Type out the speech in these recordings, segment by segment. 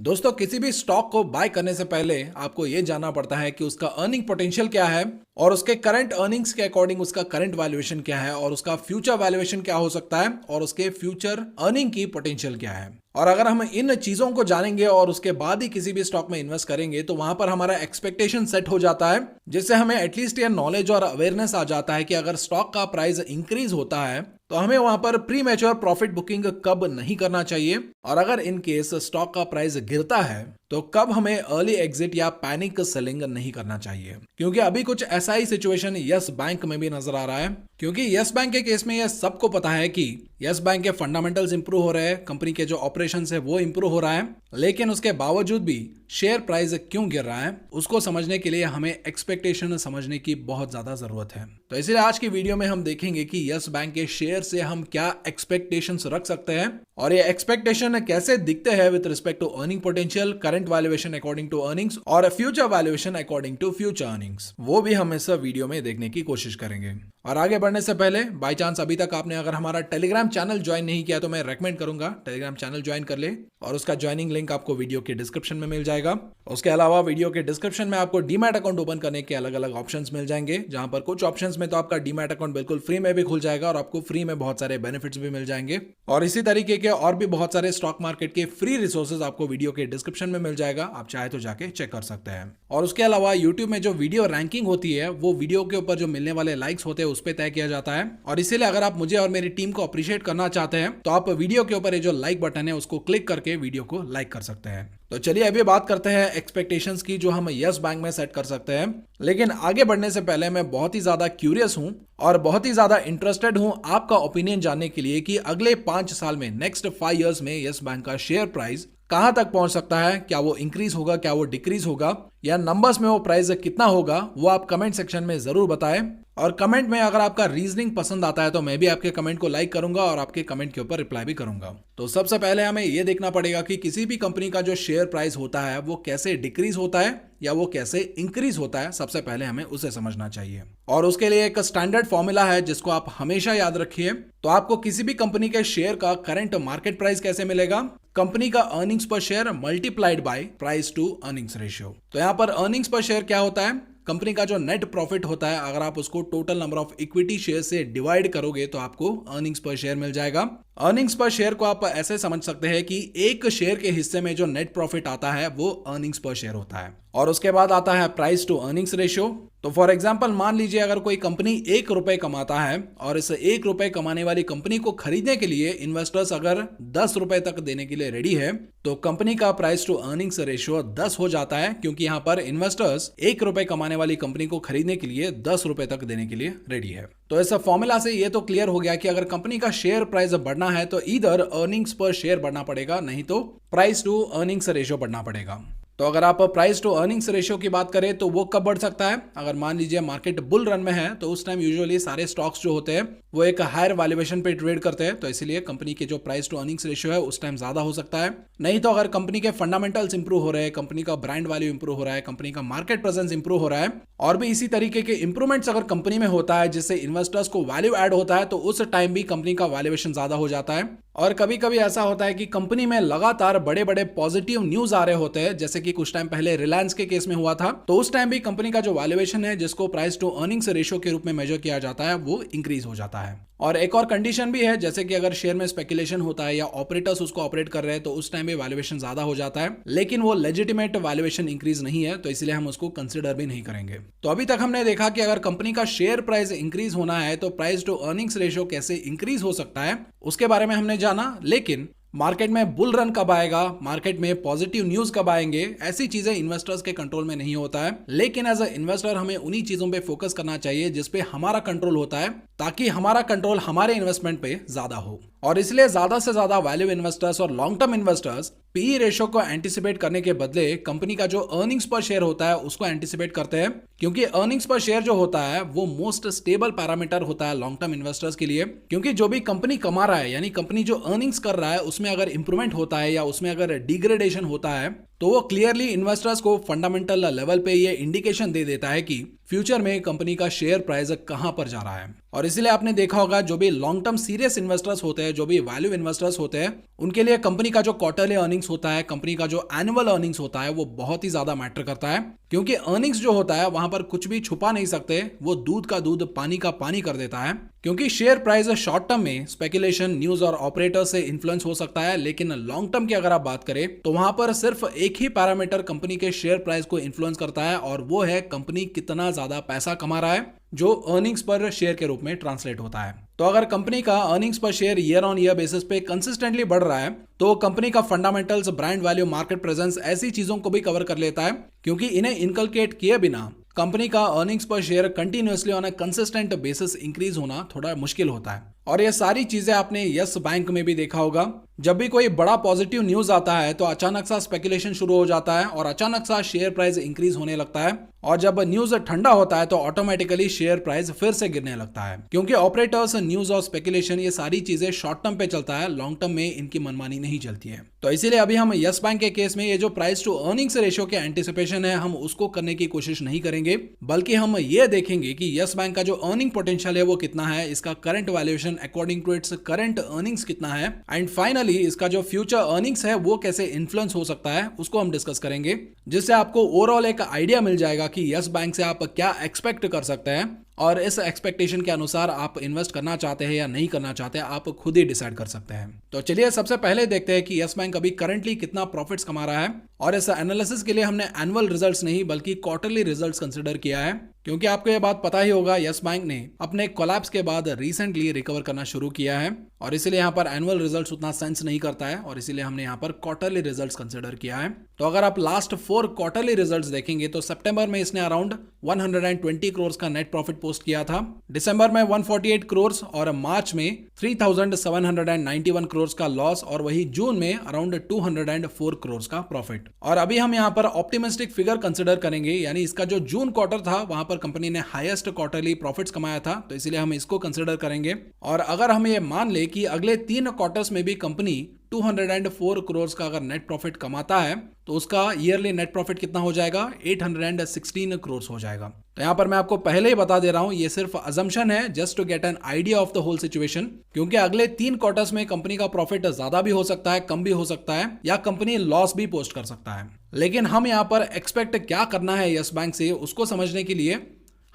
दोस्तों किसी भी स्टॉक को बाय करने से पहले आपको यह जानना पड़ता है कि उसका अर्निंग पोटेंशियल क्या है और उसके करंट अर्निंग्स के अकॉर्डिंग उसका करंट वैल्यूएशन क्या है और उसका फ्यूचर वैल्यूएशन क्या हो सकता है और उसके फ्यूचर अर्निंग की पोटेंशियल क्या है। और अगर हम इन चीजों को जानेंगे और उसके बाद ही किसी भी स्टॉक में इन्वेस्ट करेंगे तो वहां पर हमारा एक्सपेक्टेशन सेट हो जाता है, जिससे हमें एटलीस्ट ये नॉलेज और अवेयरनेस आ जाता है कि अगर स्टॉक का प्राइस इंक्रीज होता है तो हमें वहां पर प्री मैच्योर प्रॉफिट बुकिंग कब नहीं करना चाहिए, और अगर इन केस स्टॉक का प्राइस गिरता है तो कब हमें अर्ली एग्जिट या पैनिक सेलिंग नहीं करना चाहिए। क्योंकि अभी कुछ ऐसा ही सिचुएशन यस बैंक में भी नजर आ रहा है, क्योंकि यस बैंक के केस में यह सबको पता है कि यस बैंक के फंडामेंटल्स इंप्रूव हो रहे हैं, कंपनी के जो ऑपरेशन है वो इंप्रूव हो रहा है, लेकिन उसके बावजूद भी शेयर प्राइस क्यों गिर रहा है उसको समझने के लिए हमें एक्सपेक्टेशन समझने की बहुत ज्यादा जरूरत है। तो इसलिए आज की वीडियो में हम देखेंगे कि यस बैंक के शेयर से हम क्या एक्सपेक्टेशंस रख सकते हैं और ये एक्सपेक्टेशन कैसे दिखते हैं with respect to earning potential, current valuation according to earnings और future valuation according to future earnings, वो भी हम इस वीडियो में देखने की कोशिश करेंगे। और आगे बढ़ने से पहले बाय चांस अभी तक आपने अगर हमारा टेलीग्राम चैनल ज्वाइन नहीं किया तो मैं रेकमेंड करूंगा टेलीग्राम चैनल ज्वाइन कर ले, और उसका ज्वाइनिंग लिंक आपको वीडियो के डिस्क्रिप्शन में मिल जाएगा। उसके अलावा वीडियो के डिस्क्रिप्शन में आपको डीमैट अकाउंट ओपन करने के अलग अलग ऑप्शंस मिल जाएंगे, जहां पर कुछ ऑप्शंस में तो आपका डीमैट अकाउंट बिल्कुल फ्री में भी खुल जाएगा और आपको फ्री में बहुत सारे बेनिफिट्स भी मिल जाएंगे। और इसी तरीके के और भी बहुत सारे स्टॉक मार्केट के फ्री रिसोर्सेज आपको वीडियो के डिस्क्रिप्शन में मिल जाएगा, आप चाहे तो जाके चेक कर सकते हैं। और उसके अलावा यूट्यूब में जो वीडियो रैंकिंग होती है वो वीडियो के ऊपर जो मिलने वाले लाइक्स होते हैं उस पर तय किया जाता है, और इसीलिए अगर आप मुझे और मेरी टीम को अप्रिशिएट करना चाहते हैं तो आप वीडियो के ऊपर ये जो लाइक बटन है उसको क्लिक करके वीडियो को लाइक कर सकते हैं। तो चलिए अभी बात करते हैं एक्सपेक्टेशंस की जो हम यस बैंक में सेट कर सकते हैं। लेकिन आगे बढ़ने से पहले मैं बहुत ही ज्यादा क्यूरियस हूं और बहुत ही ज्यादा इंटरेस्टेड हूं आपका ओपिनियन जानने के लिए कि अगले 5 साल में, नेक्स्ट 5 इयर्स में यस बैंक का शेयर प्राइस कहां तक पहुंच सकता है। क्या वो इंक्रीज होगा, क्या वो डिक्रीज होगा, या नंबर्स में वो प्राइस कितना होगा, वो आप कमेंट सेक्शन में जरूर बताएं। और कमेंट में अगर आपका रीजनिंग पसंद आता है तो मैं भी आपके कमेंट को लाइक करूंगा और आपके कमेंट के ऊपर रिप्लाई भी करूंगा। तो सबसे पहले हमें यह देखना पड़ेगा कि किसी भी कंपनी का जो शेयर प्राइस होता है वो कैसे डिक्रीज होता है या वो कैसे इंक्रीज होता है, सबसे पहले हमें उसे समझना चाहिए। और उसके लिए एक स्टैंडर्ड फॉर्मूला है जिसको आप हमेशा याद रखिए। तो आपको किसी भी कंपनी के शेयर का करंट मार्केट प्राइस कैसे मिलेगा, कंपनी का अर्निंग्स पर share multiplied by price to earnings ratio. तो यहां पर अर्निंग्स पर शेयर क्या होता है, कंपनी का जो नेट प्रॉफिट होता है अगर आप उसको total number of equity share से डिवाइड करोगे तो आपको अर्निंग्स पर शेयर मिल जाएगा। अर्निंग्स पर शेयर को आप ऐसे समझ सकते हैं कि एक शेयर के हिस्से में जो नेट प्रॉफिट आता है वो अर्निंग्स पर शेयर होता है। और उसके बाद आता है प्राइस टू अर्निंग्स रेशियो। तो फॉर एग्जांपल मान लीजिए अगर कोई कंपनी 1 रुपए कमाता है और इस 1 रुपए कमाने वाली कंपनी को खरीदने के लिए इन्वेस्टर्स अगर 10 रुपए तक देने के लिए रेडी है तो कंपनी का प्राइस टू अर्निंग्स रेशियो 10 हो जाता है, क्योंकि यहां पर इन्वेस्टर्स 1 रुपए कमाने वाली कंपनी को खरीदने के लिए 10 रुपए तक देने के लिए रेडी है। तो इस फॉर्मूला से ये तो क्लियर हो गया कि अगर कंपनी का शेयर प्राइस बढ़ना है तो इधर अर्निंग्स पर शेयर बढ़ना पड़ेगा, नहीं तो प्राइस टू अर्निंग्स रेशियो बढ़ना पड़ेगा। तो अगर आप प्राइस टू अर्निंग्स रेशियो की बात करें तो वो कब बढ़ सकता है, अगर मान लीजिए मार्केट बुल रन में है तो उस टाइम यूजुअली सारे स्टॉक्स जो होते हैं वो एक हायर वैल्यूएशन पे ट्रेड करते हैं, तो इसीलिए कंपनी के जो प्राइस टू अर्निंग्स रेशियो है उस टाइम ज्यादा हो सकता है। नहीं तो अगर कंपनी के फंडामेंटल्स इंप्रूव हो रहे हैं, कंपनी का ब्रांड वैल्यू इंप्रूव हो रहा है, कंपनी का मार्केट प्रेजेंस इंप्रूव हो रहा है और भी इसी तरीके के इंप्रूवमेंट्स अगर कंपनी में होता है जिससे इन्वेस्टर्स को वैल्यू ऐड होता है तो उस टाइम भी कंपनी का वैल्यूएशन ज्यादा हो जाता है। और कभी कभी ऐसा होता है कि कंपनी में लगातार बड़े बड़े पॉजिटिव न्यूज आ रहे होते हैं, जैसे कि कुछ टाइम पहले रिलायंस के केस में हुआ था, तो उस टाइम भी कंपनी का जो वैल्यूएशन है जिसको प्राइस टू अर्निंग्स रेशियो के रूप में मेजर किया जाता है वो इंक्रीज हो जाता है। और एक और कंडीशन भी है, जैसे कि अगर शेयर में स्पेकुलेशन होता है या ऑपरेटर्स उसको ऑपरेट कर रहे हैं तो उस टाइम भी वैल्यूएशन ज्यादा हो जाता है, लेकिन वो लेजिटिमेट वैल्यूएशन इंक्रीज नहीं है, तो इसलिए हम उसको कंसिडर भी नहीं करेंगे। तो अभी तक हमने देखा कि अगर कंपनी का शेयर प्राइस इंक्रीज होना है तो प्राइस टू अर्निंग्स रेशियो कैसे इंक्रीज हो सकता है उसके बारे में हमने जाना। लेकिन मार्केट में बुल रन कब आएगा, मार्केट में पॉजिटिव न्यूज कब आएंगे, ऐसी चीजें इन्वेस्टर्स के कंट्रोल में नहीं होता है। लेकिन एज अ इन्वेस्टर हमें उन्हीं चीजों पे फोकस करना चाहिए जिस पे हमारा कंट्रोल होता है, ताकि हमारा कंट्रोल हमारे इन्वेस्टमेंट पे ज्यादा हो। और इसलिए ज्यादा से ज्यादा वैल्यू इन्वेस्टर्स और long term investors PE ratio को एंटिसिपेट करने के बदले कंपनी का जो अर्निंग्स पर शेयर होता है उसको एंटिसिपेट करते हैं, क्योंकि अर्निंग्स पर शेयर जो होता है वो मोस्ट स्टेबल पैरामीटर होता है लॉन्ग टर्म इन्वेस्टर्स के लिए। क्योंकि जो भी कंपनी कमा रहा है, यानी कंपनी जो अर्निंग्स कर रहा है उसमें अगर इंप्रूवमेंट होता है या उसमें अगर डिग्रेडेशन होता है तो वो क्लियरली इन्वेस्टर्स को फंडामेंटल लेवल पे ये इंडिकेशन दे देता है कि फ्यूचर में कंपनी का शेयर प्राइस कहां पर जा रहा है। और इसलिए आपने देखा होगा जो भी लॉन्ग टर्म सीरियस इन्वेस्टर्स होते हैं, जो भी वैल्यू इन्वेस्टर्स होते हैं, उनके लिए कंपनी का जो क्वार्टरली अर्निंग्स होता है, कंपनी का जो एनुअल अर्निंग्स होता है, वो बहुत ही ज्यादा मैटर करता है। क्योंकि अर्निंग्स जो होता है वहां पर कुछ भी छुपा नहीं सकते, वो दूध का दूध पानी का पानी कर देता है। क्योंकि शेयर प्राइस शॉर्ट टर्म में स्पेकुलेशन, न्यूज और ऑपरेटर से इन्फ्लुएंस हो सकता है, लेकिन लॉन्ग टर्म की अगर आप बात करें तो वहां पर सिर्फ एक ही पैरामीटर कंपनी के शेयर प्राइस को इन्फ्लुएंस करता है, और वो है कंपनी कितना ज्यादा पैसा कमा रहा है, जो अर्निंग्स पर शेयर के रूप में ट्रांसलेट होता है। तो अगर कंपनी का अर्निंग्स पर share year on year basis पे कंसिस्टेंटली बढ़ रहा है, तो कंपनी का fundamentals, brand value, market presence, ऐसी चीजों को भी कवर कर लेता है। क्योंकि इन्हें इनकलकेट किए बिना कंपनी का अर्निंग्स पर share continuously on a consistent basis increase होना थोड़ा मुश्किल होता है। और ये सारी चीजें आपने यस बैंक में भी देखा होगा। जब भी कोई बड़ा पॉजिटिव न्यूज आता है तो अचानक सा स्पेकुलेशन शुरू हो जाता है और अचानक सा शेयर प्राइस इंक्रीज होने लगता है, और जब न्यूज ठंडा होता है तो ऑटोमेटिकली शेयर प्राइस फिर से गिरने लगता है। क्योंकि ऑपरेटर्स, न्यूज और स्पेकुलेशन, ये सारी चीजें शॉर्ट टर्म पे चलता है, लॉन्ग टर्म में इनकी मनमानी नहीं चलती है। तो इसीलिए अभी हम यस बैंक के केस में ये जो प्राइस टू अर्निंग्स रेशियो के एंटिसिपेशन है, हम उसको करने की कोशिश नहीं करेंगे, बल्कि हम ये देखेंगे कि यस बैंक का जो अर्निंग पोटेंशियल है वो कितना है, इसका current valuation according to its current earnings कितना है, एंड फाइनली इसका जो फ्यूचर अर्निंग्स है वो कैसे इन्फ्लुएंस हो सकता है, उसको हम डिस्कस करेंगे। जिससे आपको ओवरऑल एक आइडिया मिल जाएगा कि यस बैंक से आप क्या एक्सपेक्ट कर सकते हैं, और इस एक्सपेक्टेशन के अनुसार आप इन्वेस्ट करना चाहते हैं या नहीं करना चाहते, आप खुद ही डिसाइड कर सकते हैं। तो चलिए सबसे पहले देखते हैं कि यस बैंक अभी करंटली कितना प्रॉफिट्स कमा रहा है। और इस एनालिसिस के लिए हमने एनुअल रिजल्ट्स नहीं बल्कि क्वार्टरली रिजल्ट्स कंसिडर किया है। क्योंकि आपको ये बात पता ही होगा, यस बैंक ने अपने कोलैप्स के बाद रिसेंटली रिकवर करना शुरू किया है, और इसीलिए यहाँ पर एनुअल रिजल्ट्स उतना सेंस नहीं करता है, और इसीलिए हमने यहाँ पर क्वार्टरली रिजल्ट्स कंसिडर किया है। तो अगर आप लास्ट 4 क्वार्टरली रिजल्ट्स देखेंगे तो सितंबर में इसने अराउंड 120 करोड़ का नेट प्रॉफिट पोस्ट किया था, दिसंबर में 148 करोड़, और मार्च में 3791 करोड़ का लॉस, और वही जून में अराउंड 204 करोड़ का प्रॉफिट। और अभी हम यहाँ पर ऑप्टिमिस्टिक फिगर कंसिडर करेंगे, यानी इसका जो जून क्वार्टर था वहां पर कंपनी ने हाईएस्ट क्वार्टरली प्रॉफिट्स कमाया था, तो इसीलिए हम इसको कंसिडर करेंगे। और अगर हम ये मान ले कि अगले 3 क्वार्टर्स में भी कंपनी 204 करोड़ का अगर नेट प्रॉफिट कमाता है, तो उसका ईयरली नेट प्रॉफिट कितना हो जाएगा, 816 करोड़ हो जाएगा। तो यहाँ पर मैं आपको पहले ही बता दे रहा हूँ, ये सिर्फ अजम्पशन है, just to get an idea of the whole situation. क्योंकि अगले 3 क्वार्टर्स में कंपनी का प्रॉफिट ज्यादा भी हो सकता है, कम भी हो सकता है, या कंपनी लॉस भी पोस्ट कर सकता है। लेकिन हम यहाँ पर एक्सपेक्ट क्या करना है यस बैंक से, उसको समझने के लिए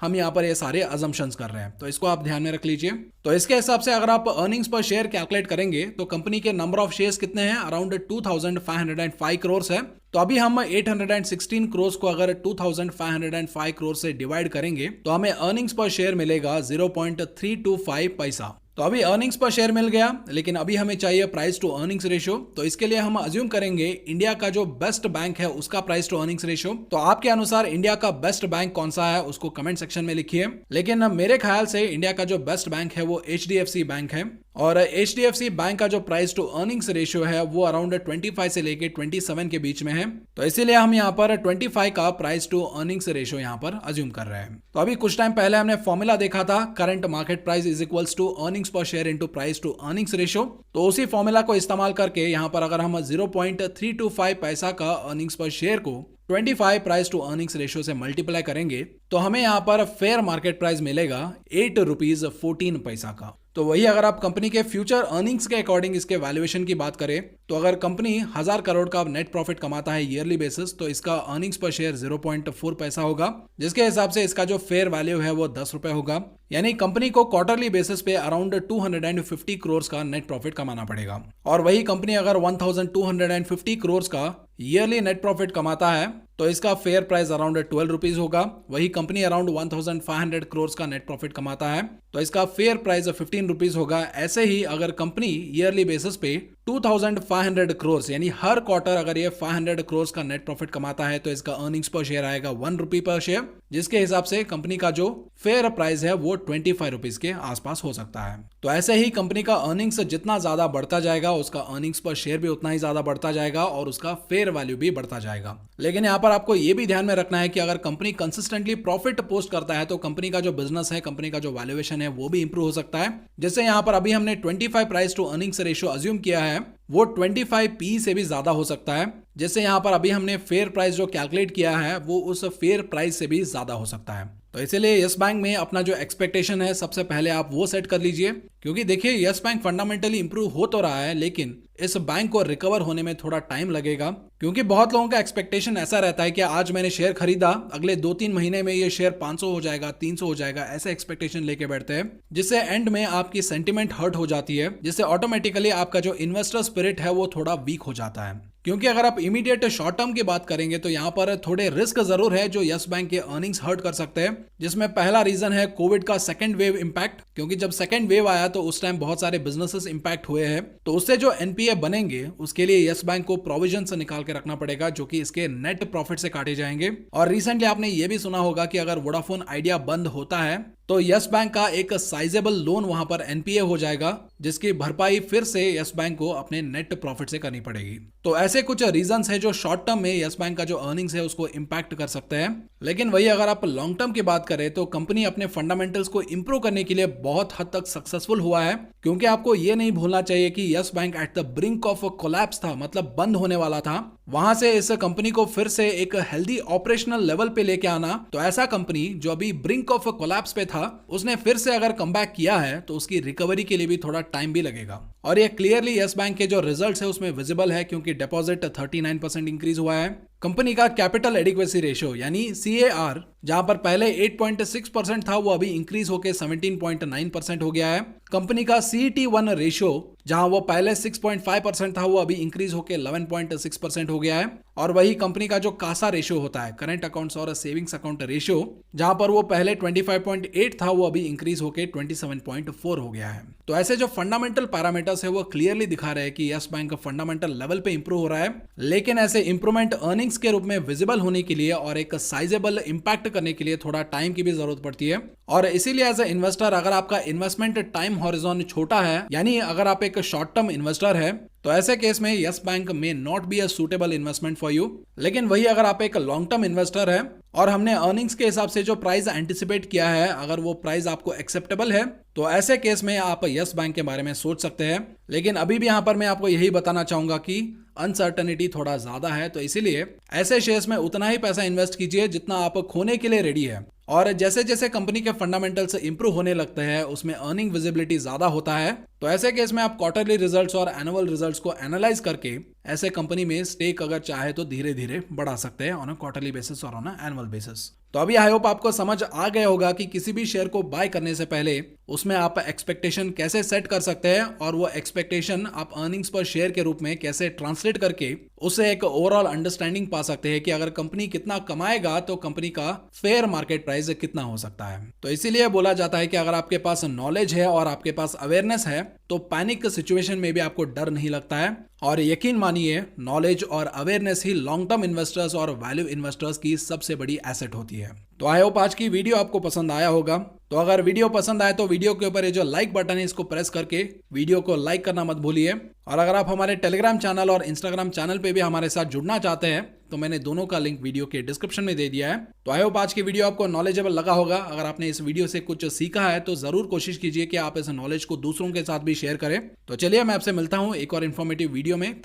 हम यहाँ पर ये सारे अजम्पशंस कर रहे हैं, तो इसको आप ध्यान में रख लीजिए। तो इसके हिसाब से अगर आप अर्निंग्स पर शेयर कैलकुलेट करेंगे तो कंपनी के नंबर ऑफ शेयर्स कितने हैं, अराउंड 2505 करोड़ है। तो अभी हम 816 करोड़ को अगर 2505 करोड़ से डिवाइड करेंगे तो हमें अर्निंग्स पर शेयर मिलेगा 0.325 पैसा। तो अभी अर्निंग्स पर शेयर मिल गया, लेकिन अभी हमें चाहिए प्राइस टू अर्निंग्स रेशियो। तो इसके लिए हम अज्यूम करेंगे इंडिया का जो बेस्ट बैंक है उसका प्राइस टू अर्निंग्स रेशियो। तो आपके अनुसार इंडिया का बेस्ट बैंक कौन सा है उसको कमेंट सेक्शन में लिखिए। लेकिन मेरे ख्याल से इंडिया का जो बेस्ट बैंक है वो HDFC बैंक है, और HDFC बैंक का जो प्राइस टू अर्निंग्स रेशियो है वो अराउंड 25 से लेके 27 के बीच में है। तो इसीलिए हम यहाँ पर 25 का प्राइस टू अर्निंग्स रेशियो यहाँ पर अज्यूम कर रहे हैं। तो अभी कुछ टाइम पहले हमने फॉर्मूला देखा था, current market price is equals to earnings पर share into price to earnings ratio. तो उसी फॉर्मूला को इस्तेमाल करके यहाँ पर अगर हम 0.325 पैसा का अर्निंग्स पर शेयर को 25 प्राइस टू अर्निंग्स रेशियो से मल्टीप्लाई करेंगे तो हमें यहाँ पर फेयर मार्केट प्राइस मिलेगा 8 रुपीज 14 पैसा का। तो वही अगर आप कंपनी के फ्यूचर अर्निंग्स के अकॉर्डिंग इसके वैल्यूएशन की बात करें तो अगर कंपनी 1000 करोड़ का नेट प्रॉफिट कमाता है ईयरली बेसिस, तो इसका अर्निंग्स पर शेयर 0.4 पैसा होगा, जिसके हिसाब से इसका जो फेयर वैल्यू है वो 10 रुपए होगा। यानी कंपनी को क्वार्टरली बेसिस पे अराउंड 250 करोड़ का नेट प्रॉफिट कमाना पड़ेगा। और वही कंपनी अगर 1250 करोड़ का ईयरली नेट प्रॉफिट कमाता है तो इसका फेयर प्राइस अराउंड 12 रुपीज होगा। वही कंपनी अराउंड 1500 करोड़ का नेट प्रॉफिट कमाता है तो इसका फेयर प्राइस 15 रुपीज होगा। ऐसे ही अगर कंपनी ईयरली बेसिस पे 2500 करोड़ यानी हर क्वार्टर अगर ये 500 करोड़ का नेट प्रॉफिट कमाता है तो इसका अर्निंग्स पर शेयर आएगा 1 रुपी पर शेयर, जिसके हिसाब से कंपनी का जो फेयर प्राइस है वो 25 रुपीज के आसपास हो सकता है। तो ऐसे ही कंपनी का अर्निंग्स जितना ज्यादा बढ़ता जाएगा उसका अर्निंग्स पर शेयर भी उतना ही ज्यादा बढ़ता जाएगा और उसका फेयर वैल्यू भी बढ़ता जाएगा। लेकिन यहाँ पर पर आपको ये भी ध्यान में रखना है कि अगर कंपनी कंसिस्टेंटली प्रॉफिट पोस्ट करता है तो कंपनी का जो बिजनेस है, कंपनी का जो वैल्यूएशन है वो भी इंप्रूव हो सकता है। जैसे यहाँ पर अभी हमने 25 price to earnings ratio assume किया है, वो 25 पी से भी ज्यादा हो सकता है। जैसे यहाँ पर अभी हमने फेयर प्राइस जो कैलकुलेट किया है वो उस फेयर प्राइस से भी ज्यादा हो सकता है। तो इसीलिए यस बैंक में अपना जो एक्सपेक्टेशन है सबसे पहले आप वो सेट कर लीजिए, क्योंकि देखिए यस बैंक फंडामेंटली इंप्रूव हो तो रहा है, लेकिन इस बैंक को रिकवर होने में थोड़ा टाइम लगेगा। क्योंकि बहुत लोगों का एक्सपेक्टेशन ऐसा रहता है कि आज मैंने शेयर खरीदा, अगले 2-3 महीने में ये शेयर 500 हो जाएगा, 300 हो जाएगा, ऐसे एक्सपेक्टेशन लेके बैठते हैं, जिससे एंड में आपकी सेंटिमेंट हर्ट हो जाती है, जिससे ऑटोमेटिकली आपका जो इन्वेस्टर स्पिरिट है वो थोड़ा वीक हो जाता है। क्योंकि अगर आप इमीडिएट शॉर्ट टर्म की बात करेंगे तो यहाँ पर थोड़े रिस्क जरूर है जो यस बैंक के अर्निंग्स हर्ट कर सकते हैं, जिसमें पहला रीजन है कोविड का सेकंड वेव इंपैक्ट। क्योंकि जब सेकंड वेव आया तो उस टाइम बहुत सारे बिजनेसेस इंपैक्ट हुए हैं, तो उससे जो एनपीए बनेंगे उसके लिए यस बैंक को प्रोविजन से निकाल के रखना पड़ेगा, जो कि इसके नेट प्रॉफिट से काटे जाएंगे। और रिसेंटली आपने ये भी सुना होगा कि अगर वोडाफोन आइडिया बंद होता है तो यस बैंक का एक साइजेबल लोन वहां पर एनपीए हो जाएगा, जिसकी भरपाई फिर से यस बैंक को अपने नेट प्रॉफिट से करनी पड़ेगी। तो ऐसे कुछ रीजंस है जो शॉर्ट टर्म में यस बैंक का जो अर्निंग्स है उसको इंपैक्ट कर सकते हैं। लेकिन वही अगर आप लॉन्ग टर्म की बात करें तो कंपनी अपने फंडामेंटल्स को इंप्रूव करने के लिए बहुत हद तक सक्सेसफुल हुआ है। क्योंकि आपको ये नहीं भूलना चाहिए कि Yes Bank at the brink of collapse था, मतलब बंद होने वाला था। वहां से इस कंपनी को फिर से एक हेल्दी ऑपरेशनल लेवल पे लेके आना, तो ऐसा कंपनी जो अभी ब्रिंक ऑफ कोलैप्स पे था उसने फिर से अगर कमबैक किया है तो उसकी रिकवरी के लिए भी थोड़ा टाइम भी लगेगा। और ये क्लियरली यस बैंक के जो रिजल्ट्स है उसमें विजिबल है, क्योंकि डिपॉजिट 39% इंक्रीज हुआ है। कंपनी का कैपिटल एडिक्वेसी रेशियो यानी सीएआर जहां पर पहले 8.6% था वो अभी इंक्रीज होकर 17.9% हो गया है। कंपनी का CET1 रेशियो जहां वो पहले 6.5% था वो अभी इंक्रीज होकर 11.6% हो गया है। और वही कंपनी का जो कासा रेशियो होता है, करंट अकाउंट्स और सेविंग्स अकाउंट रेशियो, जहां पर वो पहले 25.8 था वो अभी इंक्रीज होकर 27.4 हो गया है। तो ऐसे जो फंडामेंटल पैरामीटर्स है वो क्लियरली दिखा रहे हैं कि यस बैंक फंडामेंटल लेवल पे इंप्रूव हो रहा है। लेकिन ऐसे इंप्रूवमेंट अर्निंग्स के रूप में विजिबल होने के लिए और एक साइजेबल इंपैक्ट करने के लिए थोड़ा टाइम की भी जरूरत पड़ती है। और इसीलिए एज ए इन्वेस्टर अगर आपका इन्वेस्टमेंट टाइम हॉरिजॉन छोटा है, यानी अगर आप एक शॉर्ट टर्म इन्वेस्टर है, तो ऐसे केस में यस बैंक में not be a suitable investment for you. लेकिन वही अगर आप एक लॉन्ग टर्म इन्वेस्टर है और हमने अर्निंग्स के हिसाब से जो प्राइस एंटिसिपेट किया है, अगर वो प्राइस आपको एक्सेप्टेबल है, तो ऐसे केस में आप यस बैंक के बारे में सोच सकते हैं। लेकिन अभी भी यहां पर मैं आपको यही बताना चाहूंगा कि अनसर्टेनिटी थोड़ा ज्यादा है, तो इसीलिए ऐसे शेयर्स में उतना ही पैसा इन्वेस्ट कीजिए जितना आप खोने के लिए रेडी है। और जैसे जैसे कंपनी के फंडामेंटल्स इंप्रूव होने लगते हैं उसमें अर्निंग विजिबिलिटी ज्यादा होता है, तो ऐसे केस में आप क्वार्टरली रिजल्ट्स और एनुअल रिजल्ट्स को एनालाइज करके ऐसे कंपनी में स्टेक अगर चाहे तो धीरे धीरे बढ़ा सकते हैं ऑन अ क्वार्टरली बेसिस और ऑन अ एनुअल बेसिस। तो अभी आई होप आपको समझ आ गया होगा कि किसी भी शेयर को बाय करने से पहले उसमें आप एक्सपेक्टेशन कैसे सेट कर सकते हैं और वो एक्सपेक्टेशन आप अर्निंग्स पर शेयर के रूप में कैसे ट्रांसलेट करके उससे एक ओवरऑल अंडरस्टैंडिंग पा सकते हैं कि अगर कंपनी कितना कमाएगा तो कंपनी का फेयर मार्केट प्राइस कितना हो सकता है। तो इसीलिए बोला जाता है कि अगर आपके पास नॉलेज है और आपके पास अवेयरनेस है तो पैनिक सिचुएशन में भी आपको डर नहीं लगता है। और यकीन मानिए, नॉलेज और अवेयरनेस ही लॉन्ग टर्म इन्वेस्टर्स और वैल्यू इन्वेस्टर्स की सबसे बड़ी एसेट होती है। तो आई होप आज की वीडियो आपको पसंद आया होगा। तो अगर वीडियो पसंद आए तो वीडियो के ऊपर ये जो लाइक बटन है इसको प्रेस करके वीडियो को लाइक करना मत भूलिए। और अगर आप हमारे टेलीग्राम चैनल और इंस्टाग्राम चैनल पे भी हमारे साथ जुड़ना चाहते हैं तो मैंने दोनों का लिंक वीडियो के डिस्क्रिप्शन में दे दिया है। तो आई होप आज की वीडियो आपको नॉलेजेबल लगा होगा। अगर आपने इस वीडियो से कुछ सीखा है तो जरूर कोशिश कीजिए कि आप इस नॉलेज को दूसरों के साथ भी शेयर करें। तो चलिए मैं आपसे मिलता हूं एक और इन्फॉर्मेटिव वीडियो में।